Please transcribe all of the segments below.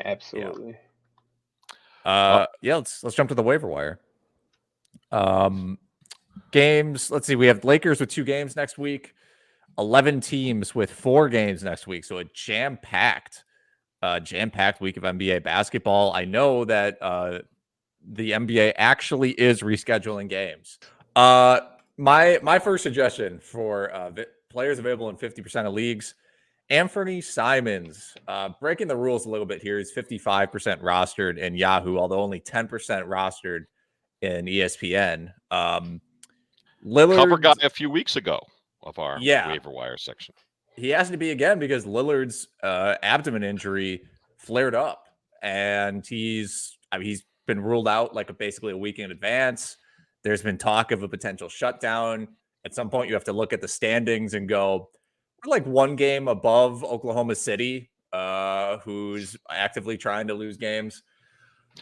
Absolutely. Yeah, let's jump to the waiver wire. Games. Let's see. We have Lakers with 2 games next week. 11 teams with 4 games next week. So a jam-packed week of NBA basketball. I know that the NBA actually is rescheduling games. My first suggestion for players available in 50% of leagues, Anthony Simmons, breaking the rules a little bit here. He's 55% rostered in Yahoo, although only 10% rostered in ESPN. Lillard, cover guy a few weeks ago of our waiver wire section. He has to be again because Lillard's abdomen injury flared up, and he's been ruled out like basically a week in advance. There's been talk of a potential shutdown. At some point, you have to look at the standings and go, we're like 1 game above Oklahoma City, who's actively trying to lose games.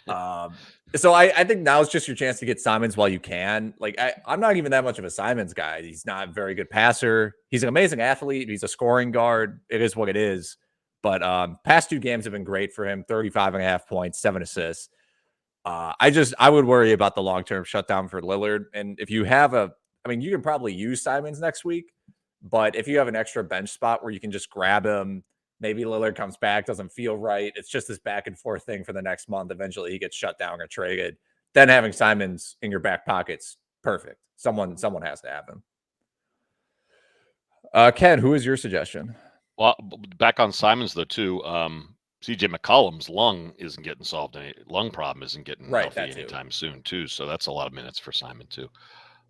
So I think now is just your chance to get Simmons while you can. Like I'm not even that much of a Simmons guy. He's not a very good passer. He's an amazing athlete. He's a scoring guard. It is what it is. But past 2 games have been great for him. 35.5 points, 7 assists. I would worry about the long-term shutdown for Lillard. And if you have you can probably use Simmons next week, but if you have an extra bench spot where you can just grab him, maybe Lillard comes back, doesn't feel right. It's just this back and forth thing for the next month. Eventually he gets shut down or traded. Then having Simmons in your back pocket's perfect. Someone has to have him. Ken, who is your suggestion? Well, back on Simmons though too. CJ McCollum's lung problem isn't getting healthy anytime soon too. So that's a lot of minutes for Simon too.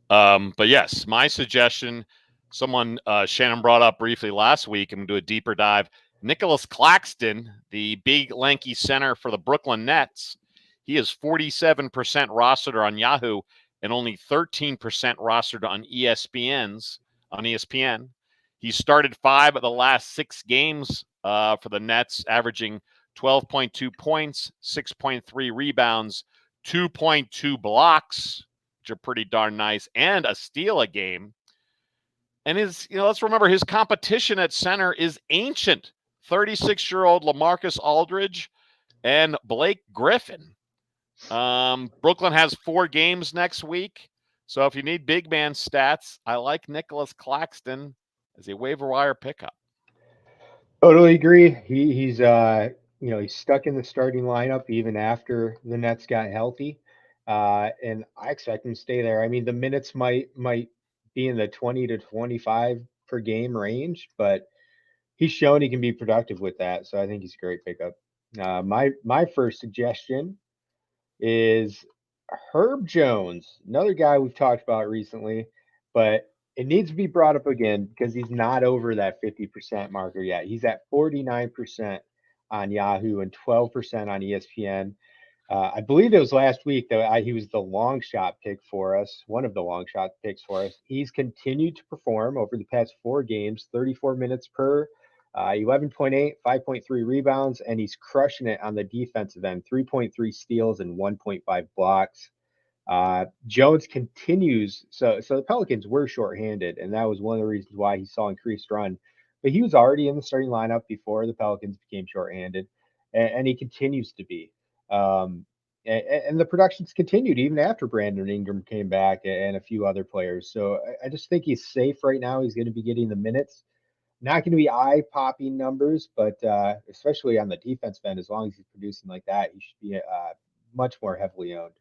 But yes, my suggestion, someone Shannon brought up briefly last week, I'm going to do a deeper dive. Nicolas Claxton, the big lanky center for the Brooklyn Nets, he is 47% rostered on Yahoo and only 13% rostered on ESPN. He started 5 of the last 6 games for the Nets, averaging 12.2 points, 6.3 rebounds, 2.2 blocks, which are pretty darn nice, and a steal a game. And let's remember his competition at center is ancient. 36-year-old LaMarcus Aldridge and Blake Griffin. Brooklyn has 4 games next week. So if you need big man stats, I like Nicolas Claxton as a waiver wire pickup. Totally agree. He's stuck in the starting lineup even after the Nets got healthy. And I expect him to stay there. I mean, the minutes might be in the 20 to 25 per game range, but he's shown he can be productive with that. So I think he's a great pickup. My first suggestion is Herb Jones, another guy we've talked about recently, but it needs to be brought up again because he's not over that 50% marker yet. He's at 49% on Yahoo and 12% on ESPN. I believe it was last week that he was the long shot pick for us, one of the long shot picks for us. He's continued to perform over the past 4 games, 34 minutes per, 11.8, 5.3 rebounds, and he's crushing it on the defensive end, 3.3 steals and 1.5 blocks. Jones continues. So the Pelicans were shorthanded, and that was one of the reasons why he saw increased run. But he was already in the starting lineup before the Pelicans became shorthanded, and he continues to be. And the production's continued even after Brandon Ingram came back and a few other players. So I just think he's safe right now. He's going to be getting the minutes. Not going to be eye-popping numbers, but especially on the defense end, as long as he's producing like that, he should be much more heavily owned.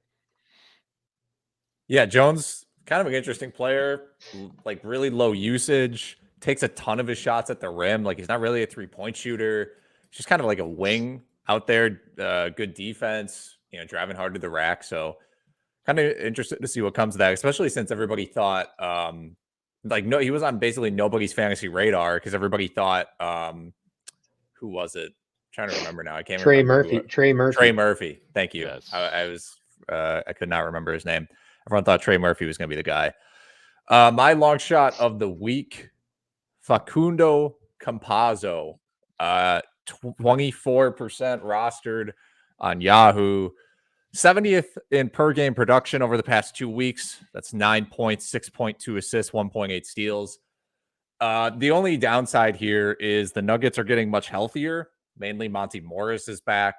Yeah, Jones, kind of an interesting player, like really low usage, takes a ton of his shots at the rim. Like he's not really a 3-point shooter. He's just kind of like a wing out there, good defense, driving hard to the rack. So kind of interested to see what comes of that, especially since everybody thought, he was on basically nobody's fantasy radar because everybody thought, who was it? I'm trying to remember now. I can't remember. Trey Murphy. Thank you. Yes. I could not remember his name. Everyone thought Trey Murphy was going to be the guy. My long shot of the week, Facundo Campazzo, 24% rostered on Yahoo, 70th in per game production over the past 2 weeks. That's 9 points, 6.2 assists, 1.8 steals. The only downside here is the Nuggets are getting much healthier. Mainly Monty Morris is back.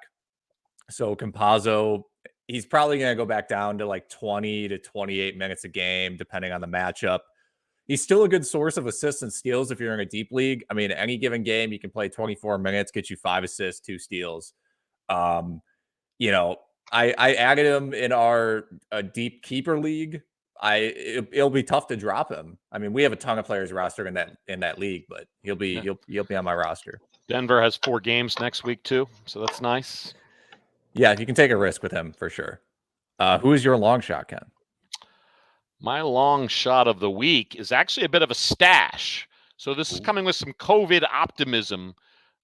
So Campazzo, he's probably going to go back down to like 20 to 28 minutes a game, depending on the matchup. He's still a good source of assists and steals if you're in a deep league. I mean, any given game, you can play 24 minutes, get you 5 assists, 2 steals. You know, I added him in our deep keeper league. It'll be tough to drop him. I mean, we have a ton of players rostered in that league, but he'll be on my roster. Denver has 4 games next week too, so that's nice. Yeah, you can take a risk with him for sure. Who is your long shot, Ken? My long shot of the week is actually a bit of a stash. So this is coming with some COVID optimism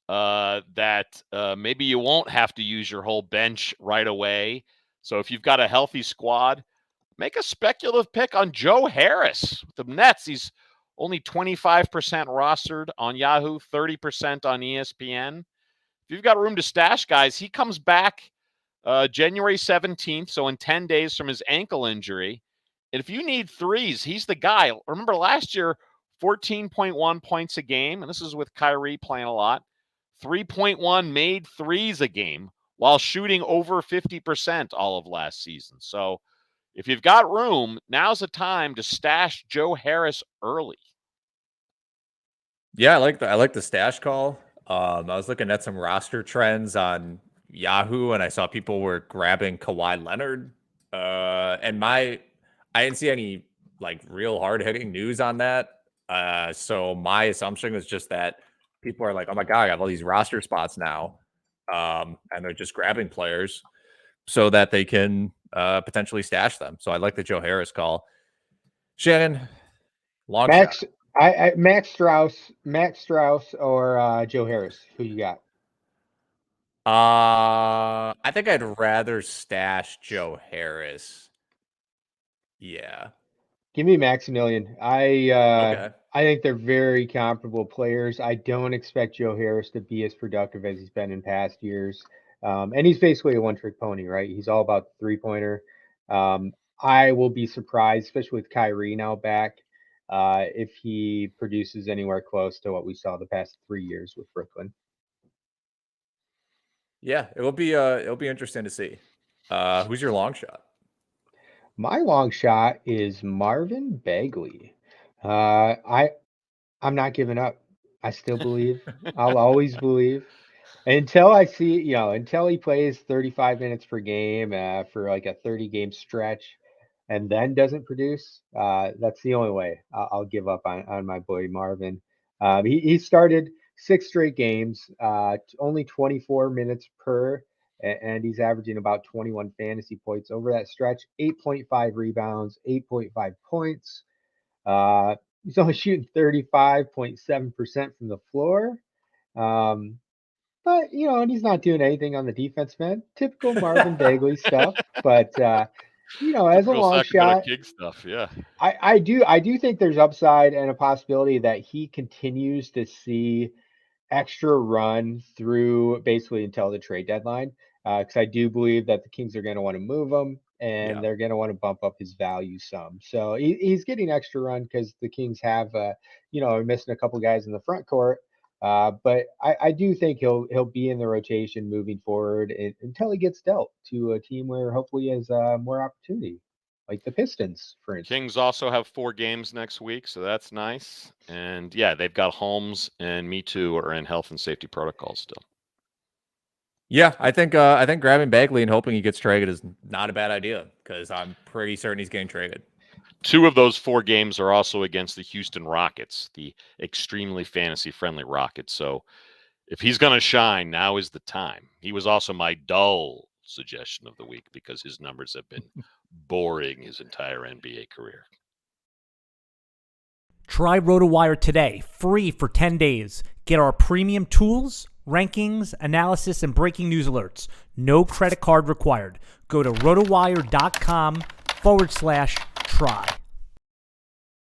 that maybe you won't have to use your whole bench right away. So if you've got a healthy squad, make a speculative pick on Joe Harris with the Nets. He's only 25% rostered on Yahoo, 30% on ESPN. If you've got room to stash, guys, he comes back January 17th, so in 10 days from his ankle injury. And if you need threes, he's the guy. Remember last year, 14.1 points a game, and this is with Kyrie playing a lot. 3.1 made threes a game while shooting over 50% all of last season. So if you've got room, now's the time to stash Joe Harris early. Yeah, I like the stash call. I was looking at some roster trends on Yahoo, and I saw people were grabbing Kawhi Leonard. And I didn't see any like real hard hitting news on that. So my assumption was just that people are like, oh my God, I have all these roster spots now. And they're just grabbing players so that they can potentially stash them. So I like the Joe Harris call. Shannon, long shot. Max Strauss or Joe Harris. Who you got? I think I'd rather stash Joe Harris. Yeah. Give me Maximilian. Okay. I think they're very comparable players. I don't expect Joe Harris to be as productive as he's been in past years. And he's basically a one-trick pony, right? He's all about the three-pointer. I will be surprised, especially with Kyrie now back, if he produces anywhere close to what we saw the past 3 years with Brooklyn. Yeah, it'll be interesting to see. Who's your long shot? My long shot is Marvin Bagley. I'm not giving up. I still believe. I'll always believe until I see, until he plays 35 minutes per game for like a 30-game stretch and then doesn't produce. That's the only way I'll give up on my boy Marvin. He started 6 straight games, only 24 minutes per, and he's averaging about 21 fantasy points over that stretch, 8.5 rebounds, 8.5 points. He's only shooting 35.7% from the floor. But, and he's not doing anything on the defense, man. Typical Marvin Bagley stuff. But, as a long shot, King stuff, yeah. I do think there's upside and a possibility that he continues to see extra run through basically until the trade deadline. Because I do believe that the Kings are going to want to move him and they're going to want to bump up his value some. So he's getting extra run because the Kings have, are missing a couple guys in the front court. But I do think he'll be in the rotation moving forward until he gets dealt to a team where hopefully he has more opportunity, like the Pistons, for instance. Kings also have 4 games next week, so that's nice. And yeah, they've got Holmes and Me Too are in health and safety protocols still. Yeah, I think grabbing Bagley and hoping he gets traded is not a bad idea because I'm pretty certain he's getting traded. 2 of those 4 games are also against the Houston Rockets, the extremely fantasy-friendly Rockets. So if he's going to shine, now is the time. He was also my dull suggestion of the week because his numbers have been boring his entire NBA career. Try RotoWire today, free for 10 days. Get our premium tools, rankings, analysis, and breaking news alerts. No credit card required. Go to rotowire.com/try.